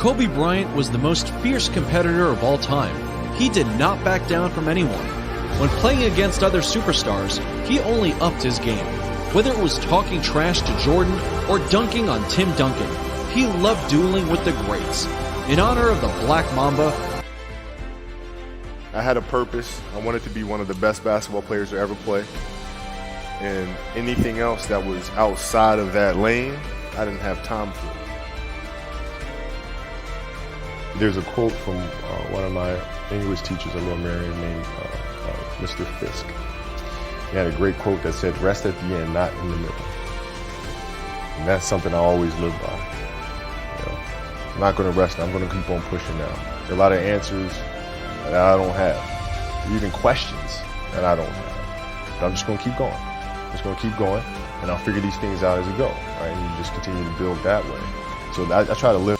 Kobe Bryant was the most fierce competitor of all time. He did not back down from anyone. When playing against other superstars, he only upped his game. Whether it was talking trash to Jordan or dunking on Tim Duncan, he loved dueling with the greats. In honor of the Black Mamba, I had a purpose. I wanted to be one of the best basketball players to ever play. And anything else that was outside of that lane, I didn't have time for. There's a quote from one of my English teachers, a little Marion named Mr. Fisk. He had a great quote that said, "Rest at the end, not in the middle." And that's something I always live by. You know, I'm not going to rest. I'm going to keep on pushing now. There are a lot of answers that I don't have, even questions that I don't have. But I'm just going to keep going. I'm just going to keep going, and I'll figure these things out as we go. Right? And you just continue to build that way. So I try to live.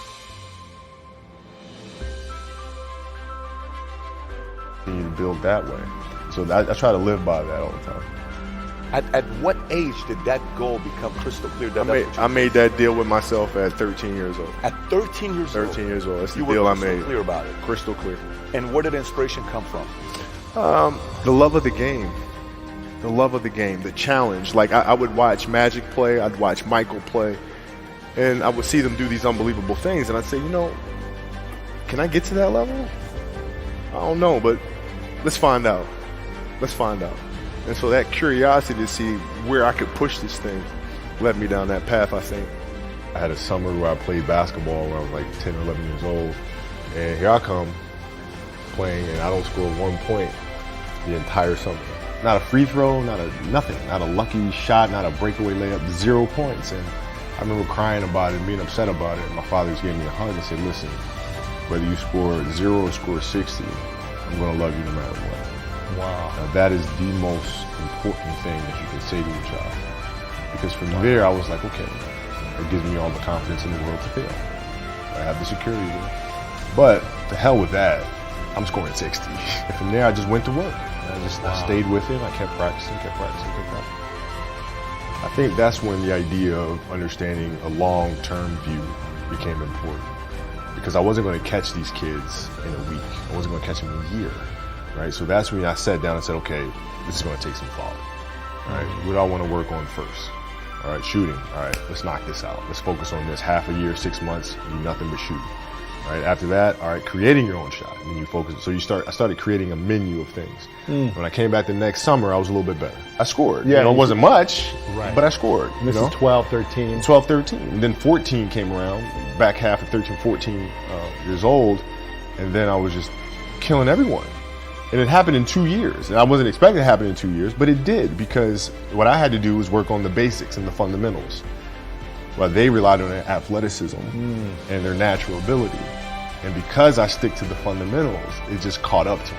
Continue to build that way. So I try to live by that all the time. At what age did that goal become crystal clear? I made that deal with myself at 13 years old. At 13 years old? 13 years old. That's the you deal were I made. Crystal clear about it? Crystal clear. And where did inspiration come from? The love of the game. The love of the game, the challenge. Like I would watch Magic play, I'd watch Michael play, and I would see them do these unbelievable things, and I'd say, you know, can I get to that level? I don't know, but let's find out. Let's find out. And so that curiosity to see where I could push this thing led me down that path, I think. I had a summer where I played basketball when I was like 10 or 11 years old, and here I come playing, and I don't score 1 point the entire summer. Not a free throw, nothing, not a lucky shot, not a breakaway layup, 0 points. And I remember crying about it and being upset about it. And my father just gave me a hug and said, "Listen, whether you score 0 or score 60, I'm going to love you no matter what." wow. Now, that is the most important thing that you can say to a child. Because from there, I was like, okay, it gives me all the confidence in the world to fail. I have the security there. But to hell with that, I'm scoring 60. And from there, I just went to work. I stayed with it. I kept practicing. I think that's when the idea of understanding a long-term view became important. Because I wasn't going to catch these kids in a week. I wasn't going to catch them in a year. Right? So that's when I sat down and said, okay, this is going to take some thought. Right? What do I want to work on first? All right, shooting. All right, let's knock this out. Let's focus on this. Half a year, 6 months, you do nothing but shoot. Right? After that, all right, creating your own shot. And then you focus. So I started creating a menu of things. When I came back the next summer, I was a little bit better. I scored. Yeah, it wasn't much, right, but I scored. And this is 12, 13. 12, 13. And then 14 came around, back half of 13, 14 years old. And then I was just killing everyone. And it happened in 2 years. And I wasn't expecting it to happen in 2 years, but it did, because what I had to do was work on the basics and the fundamentals. While they relied on their athleticism and their natural ability. And because I stick to the fundamentals, it just caught up to me.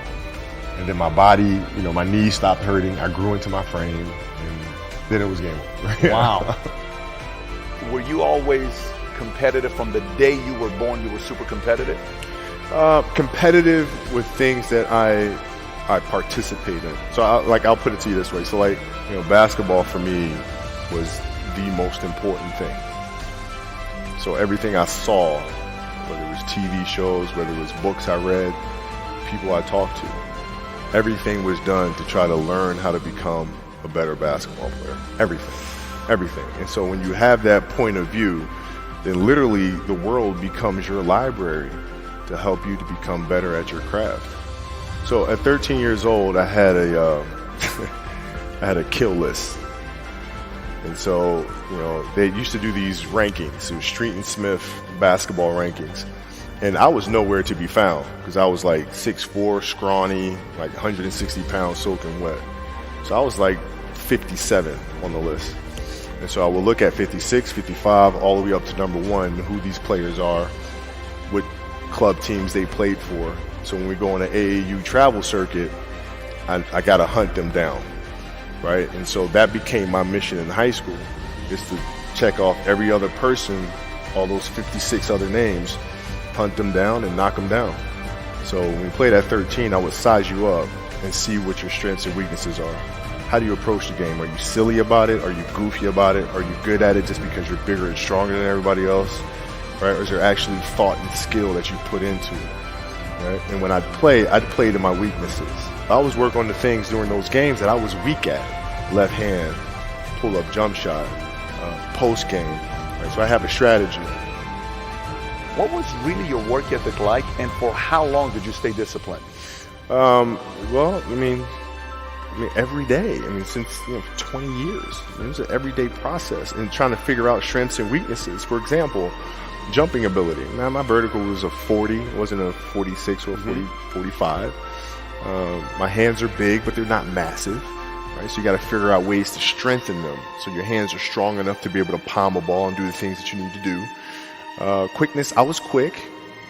And then my body, my knees stopped hurting. I grew into my frame, and then it was game over. Wow. Were you always competitive from the day you were born? You were super competitive? Competitive with things that I participate in. So I'll put it to you this way. So basketball for me was the most important thing. So everything I saw, whether it was TV shows, whether it was books I read, people I talked to, everything was done to try to learn how to become a better basketball player. Everything. And so when you have that point of view, then literally the world becomes your library to help you to become better at your craft. So at 13 years old, I had a kill list. And so, they used to do these rankings. It was Street and Smith basketball rankings. And I was nowhere to be found because I was like 6'4", scrawny, like 160 pounds soaking wet. So I was like 57 on the list. And so I would look at 56, 55, all the way up to number 1, who these players are, what club teams they played for. So when we go on an AAU travel circuit, I got to hunt them down. Right? And so that became my mission in high school, is to check off every other person, all those 56 other names, hunt them down and knock them down. So when we played at 13, I would size you up and see what your strengths and weaknesses are. How do you approach the game? Are you silly about it? Are you goofy about it? Are you good at it just because you're bigger and stronger than everybody else? right? Or is there actually thought and skill that you put into it, right? And when I'd play to my weaknesses. I always work on the things during those games that I was weak at. Left hand, pull-up jump shot, post game, right? So I have a strategy. What was really your work ethic like, and for how long did you stay disciplined? Well, I mean, every day. I mean, since 20 years. It was an everyday process in trying to figure out strengths and weaknesses. For example, jumping ability. Now, my vertical was a 40. It wasn't a 46 or a 45. My hands are big, but they're not massive. Right? So you got to figure out ways to strengthen them so your hands are strong enough to be able to palm a ball and do the things that you need to do. Quickness, I was quick,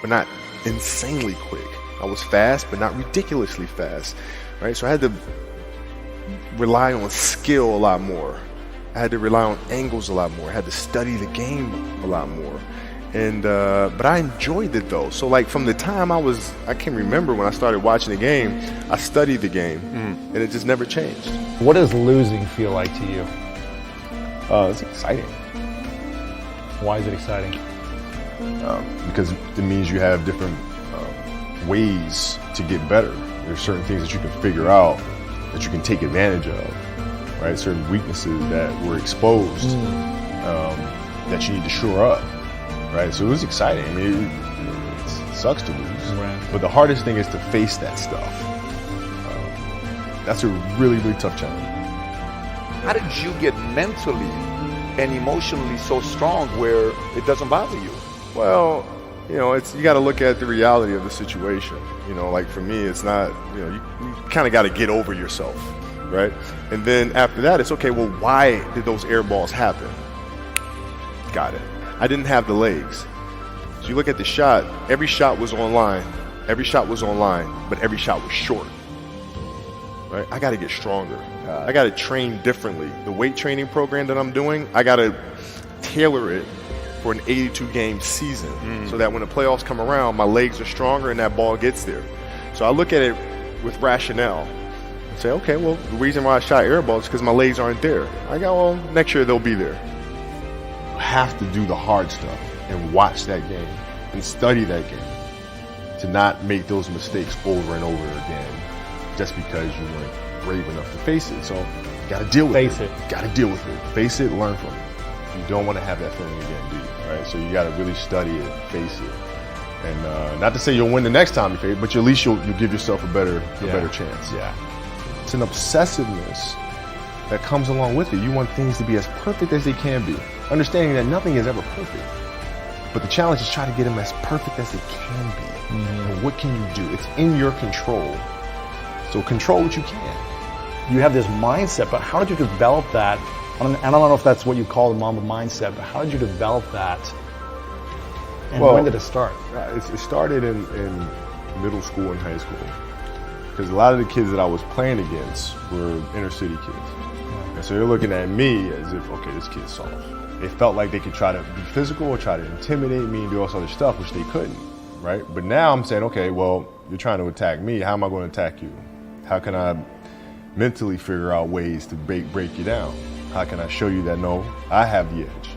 but not insanely quick. I was fast, but not ridiculously fast, right? So I had to rely on skill a lot more. I had to rely on angles a lot more. I had to study the game a lot more. And but I enjoyed it though. So like from the time I can remember when I started watching the game, I studied the game, and it just never changed. What does losing feel like to you? It's exciting. Why is it exciting? Because it means you have different ways to get better. There's certain things that you can figure out that you can take advantage of, right? Certain weaknesses that were exposed that you need to shore up, right? So it was exciting. I mean, it sucks to lose, right. But the hardest thing is to face that stuff. That's a really, really tough challenge. How did you get mentally and emotionally so strong where it doesn't bother you? Well, you got to look at the reality of the situation. Like for me, it's not, you kind of got to get over yourself, right? And then after that, it's okay, well, why did those air balls happen? Got it. I didn't have the legs. So you look at the shot, every shot was online. Every shot was online, but every shot was short, right? I got to get stronger. I got to train differently. The weight training program that I'm doing, I got to tailor it for an 82-game season so that when the playoffs come around, my legs are stronger and that ball gets there. So I look at it with rationale and say, okay, well, the reason why I shot air balls is because my legs aren't there. I go, well, next year they'll be there. You have to do the hard stuff and watch that game and study that game to not make those mistakes over and over again just because you weren't brave enough to face it. So you got to deal with it. Got to deal with it. Face it, learn from it. You don't want to have that feeling again, do you? Right? So you got to really study it, face it, and not to say you'll win the next time you face it, but at least you'll give yourself a better chance. Yeah, it's an obsessiveness that comes along with it. You want things to be as perfect as they can be, understanding that nothing is ever perfect. But the challenge is try to get them as perfect as they can be. And what can you do? It's in your control. So control what you can. You have this mindset, but how did you develop that? I don't know if that's what you call the Mamba mindset, but how did you develop that? And when did it start? It started in middle school and high school. Because a lot of the kids that I was playing against were inner city kids. Yeah. And so they're looking at me as if, okay, this kid's soft. They felt like they could try to be physical or try to intimidate me and do all this other stuff, which they couldn't, right? But now I'm saying, okay, well, you're trying to attack me. How am I going to attack you? How can I mentally figure out ways to break you down? How can I show you that, no, I have the edge,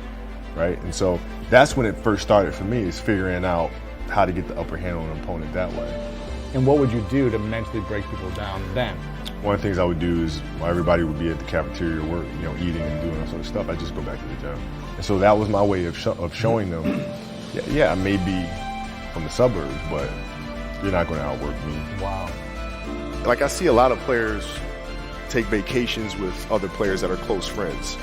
right? And so that's when it first started for me, is figuring out how to get the upper hand on an opponent that way. And what would you do to mentally break people down then? One of the things I would do is, while everybody would be at the cafeteria or work, eating and doing that sort of stuff, I'd just go back to the gym. And so that was my way of showing them, yeah, I may be from the suburbs, but you're not going to outwork me. Wow. Like I see a lot of players take vacations with other players that are close friends,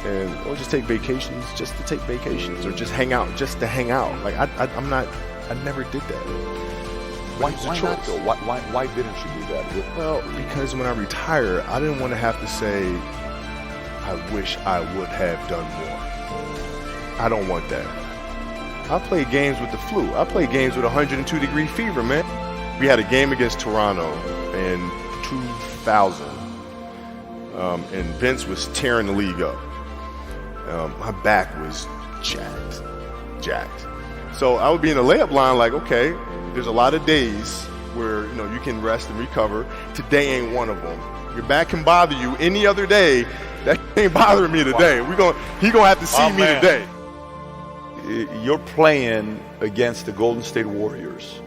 and or just take vacations just to take vacations, or just hang out just to hang out. Like I never did that. Why not though? Why didn't you do that? Well, because when I retire, I didn't want to have to say, I wish I would have done more. I don't want that. I played games with the flu. I played games with 102-degree fever, man. We had a game against Toronto in 2000. And Vince was tearing the league up. My back was jacked. So I would be in the layup line like, okay, there's a lot of days where you can rest and recover. Today ain't one of them. Your back can bother you any other day. That ain't bothering me today. He gonna have to see me today. you're playing against the Golden State Warriors.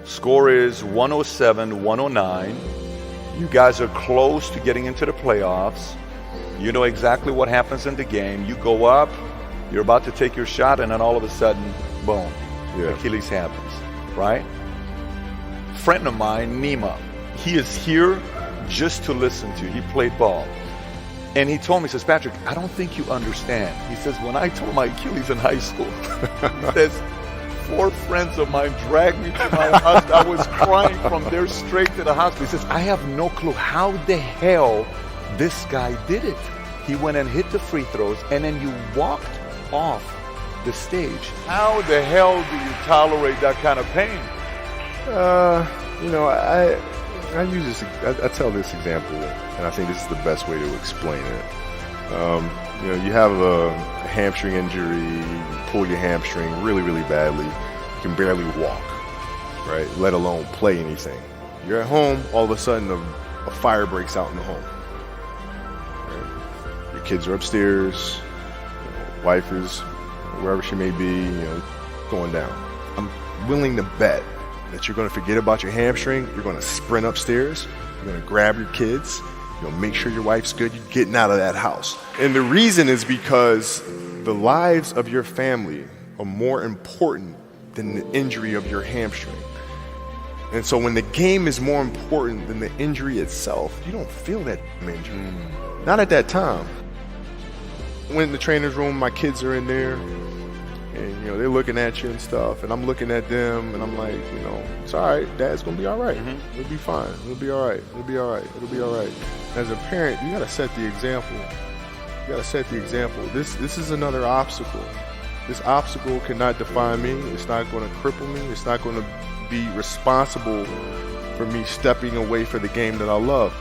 Score is 107-109. You guys are close to getting into the playoffs. You know exactly what happens in the game. You go up, you're about to take your shot, and then all of a sudden, boom, Achilles happens, right? Friend of mine, Nima, he is here just to listen to you. He played ball. And he told me, he says, Patrick, I don't think you understand. He says, when I tore my Achilles in high school, he says, 4 friends of mine dragged me to my hospital. I was crying from there straight to the hospital. He says, I have no clue how the hell this guy did it. He went and hit the free throws, and then you walked off the stage. How the hell do you tolerate that kind of pain? You know, I use this. I tell this example, and I think this is the best way to explain it. You know, you have a hamstring injury, you pull your hamstring really, really badly. You can barely walk, right? Let alone play anything. You're at home, all of a sudden a fire breaks out in the home. Right? Your kids are upstairs, wife is wherever she may be, you know, going down. I'm willing to bet that you're going to forget about your hamstring. You're going to sprint upstairs. You're going to grab your kids. You're going to make sure your wife's good. You're getting out of that house. And the reason is because the lives of your family are more important than the injury of your hamstring. And so when the game is more important than the injury itself, you don't feel that injury. Not at that time. Went in the trainer's room, my kids are in there. And, you know, they're looking at you and stuff, and I'm looking at them, and I'm like, you know, it's all right. Dad's going to be all right. It'll be fine. It'll be all right. It'll be all right. It'll be all right. As a parent, you got to set the example. You got to set the example. This is another obstacle. This obstacle cannot define me. It's not going to cripple me. It's not going to be responsible for me stepping away for the game that I love.